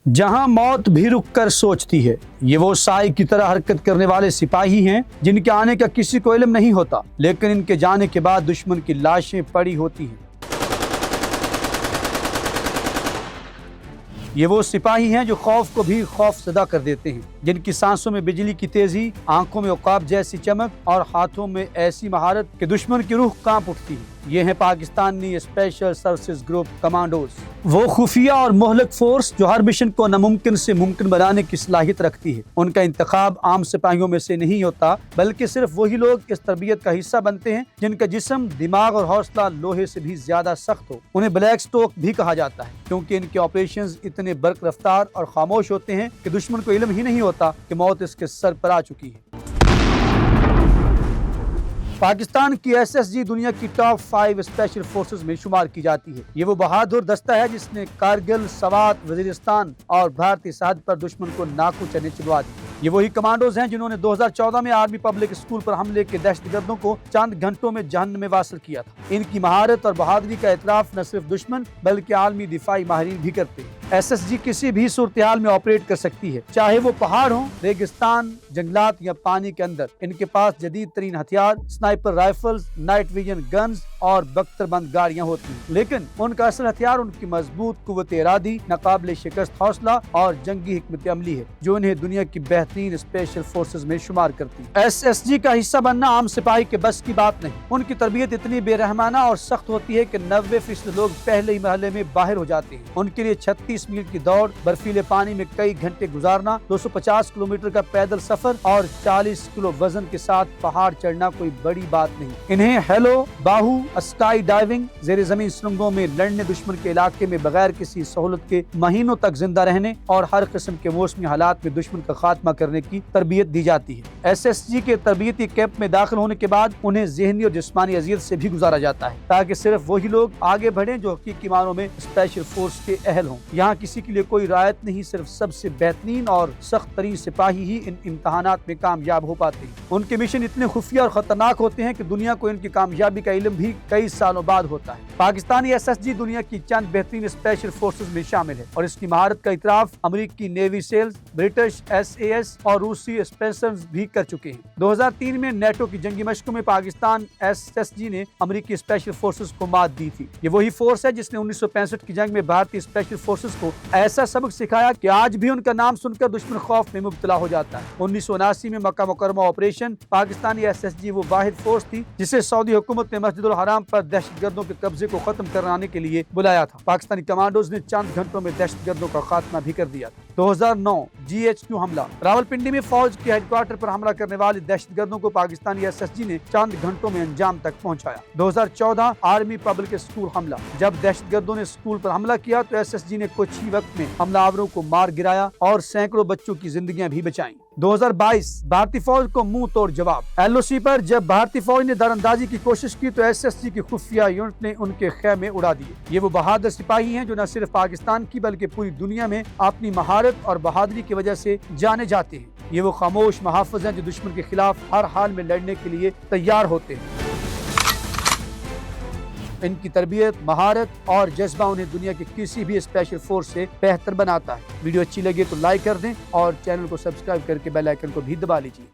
جہاں موت بھی رک کر سوچتی ہے، یہ وہ سائے کی طرح حرکت کرنے والے سپاہی ہیں جن کے آنے کا کسی کو علم نہیں ہوتا، لیکن ان کے جانے کے بعد دشمن کی لاشیں پڑی ہوتی ہیں۔ یہ وہ سپاہی ہیں جو خوف کو بھی خوف زدہ کر دیتے ہیں، جن کی سانسوں میں بجلی کی تیزی، آنکھوں میں عقاب جیسی چمک اور ہاتھوں میں ایسی مہارت کہ دشمن کی روح کانپ اٹھتی ہے۔ یہ ہیں Pakistani special services group commandos, وہ خفیہ اور مہلک فورس جو ہر مشن کو ناممکن سے ممکن بنانے کی صلاحیت رکھتی ہے۔ ان کا انتخاب عام سپاہیوں میں سے نہیں ہوتا، بلکہ صرف وہی لوگ اس تربیت کا حصہ بنتے ہیں جن کا جسم، دماغ اور حوصلہ لوہے سے بھی زیادہ سخت ہو۔ انہیں بلیک سٹوک بھی کہا جاتا ہے کیونکہ ان کے آپریشنز اتنے برق رفتار اور خاموش ہوتے ہیں کہ دشمن کو علم ہی نہیں ہوتا کہ موت اس کے سر پر آ چکی ہے۔ پاکستان کی ایس ایس جی دنیا کی ٹاپ 5 اسپیشل فورسز میں شمار کی جاتی ہے۔ یہ وہ بہادر دستہ ہے جس نے کارگل، سوات، وزیرستان اور بھارتی سرحد پر دشمن کو ناکو چنے چلوا دی۔ یہ وہی کمانڈوز ہیں جنہوں نے 2014 میں آرمی پبلک اسکول پر حملے کے دہشت گردوں کو چند گھنٹوں میں جہنم میں واصل کیا تھا۔ ان کی مہارت اور بہادری کا اعتراف نہ صرف دشمن بلکہ عالمی دفاعی ماہرین بھی کرتے ہیں۔ ایس ایس جی کسی بھی صورتحال میں آپریٹ کر سکتی ہے، چاہے وہ پہاڑ ہوں، ریگستان، جنگلات یا پانی کے اندر۔ ان کے پاس جدید ترین ہتھیار، sniper rifles, night vision guns اور بختر بند گاڑیاں ہوتی ہیں، لیکن ان کا اصل ہتھیار ان کی مضبوط قوت ارادی، ناقابل شکست حوصلہ اور جنگی حکمت عملی ہے، جو انہیں دنیا کی بہترین اسپیشل فورسز میں شمار کرتی ہے۔ ایس ایس جی کا حصہ بننا عام سپاہی کے بس کی بات نہیں۔ ان کی تربیت اتنی بے رحمانہ اور سخت ہوتی ہے کہ 90% لوگ پہلے ہی مرحلے میں باہر ہو جاتے ہیں۔ ان کے لیے 36 میل کی دوڑ، برفیلے پانی میں کئی گھنٹے گزارنا، 250 کلومیٹر کا پیدل سفر اور 40 کلو وزن کے ساتھ پہاڑ چڑھنا کوئی بڑی بات نہیں۔ انہیں ہیلو، باہو، اسکائی ڈائیونگ، زیر زمین سرنگوں میں لڑنے، دشمن کے علاقے میں بغیر کسی سہولت کے مہینوں تک زندہ رہنے اور ہر قسم کے موسمی حالات میں دشمن کا خاتمہ کرنے کی تربیت دی جاتی ہے۔ ایس ایس جی کے تربیتی کیمپ میں داخل ہونے کے بعد انہیں ذہنی اور جسمانی اذیت سے بھی گزارا جاتا ہے تاکہ صرف وہی لوگ آگے بڑھیں جو حقیقی معنوں میں اسپیشل فورس کے اہل ہوں۔ یہاں کسی کے لیے کوئی رعایت نہیں، صرف سب سے بہترین اور سخت ترین سپاہی ہی ان امتحانات میں کامیاب ہو پاتے ہیں۔ ان کے مشن اتنے خفیہ اور خطرناک ہوتے ہیں کہ دنیا کو ان کی کامیابی کا علم بھی کئی سالوں بعد ہوتا ہے۔ پاکستانی ایس ایس جی دنیا کی چند بہترین اسپیشل فورسز میں شامل ہے اور اس کی مہارت کا اعتراف امریکی navy seals, British S A S اور روسی اسپیشلز بھی کر چکے ہیں۔ 2003 میں نیٹو کی جنگی مشقوں میں پاکستان ایس ایس جی نے امریکی اسپیشل فورسز کو مات دی تھی۔ یہ وہی فورس ہے جس نے 1965 کی جنگ میں بھارتی اسپیشل فورسز کو ایسا سبق سکھایا کہ آج بھی ان کا نام سن کر دشمن خوف میں مبتلا ہو جاتا ہے۔ 1979 میں مکہ مکرمہ operation, Pakistani S S G وہ واحد فورس تھی جسے سعودی حکومت نے مسجد الحرام پر دہشت گردوں کے قبضے کو ختم کرانے کے لیے بلایا تھا۔ پاکستانی کمانڈوز نے چند گھنٹوں میں دہشت گردوں کا خاتمہ بھی کر دیا تھا۔ 2009 GHQ حملہ، راولپنڈی میں فوج کے ہیڈ کوارٹر پر حملہ کرنے والے دہشت گردوں کو پاکستانی ایس ایس جی نے چند گھنٹوں میں انجام تک پہنچایا۔ 2014 آرمی پبلک اسکول حملہ، جب دہشت گردوں نے اسکول پر حملہ کیا تو ایس ایس جی نے کچھ ہی وقت میں حملہ آوروں کو مار گرایا اور سینکڑوں بچوں کی زندگیاں بھی بچائیں۔ 2022 بھارتی فوج کو منہ توڑ جواب، ایل او سی پر جب بھارتی فوج نے دراندازی کی کوشش کی تو ایس ایس جی کی خفیہ یونٹ نے ان کے خیمے اڑا دیے۔ یہ وہ بہادر سپاہی ہیں جو نہ صرف پاکستان کی بلکہ پوری دنیا میں اپنی مہارت اور بہادری کی وجہ سے جانے جاتے ہیں۔ یہ وہ خاموش محافظ ہیں جو دشمن کے خلاف ہر حال میں لڑنے کے لیے تیار ہوتے ہیں۔ ان کی تربیت، مہارت اور جذبہ انہیں دنیا کی کسی بھی اسپیشل فورس سے بہتر بناتا ہے۔ ویڈیو اچھی لگے تو لائک کر دیں اور چینل کو سبسکرائب کر کے بیل آئیکن کو بھی دبا لیجیے۔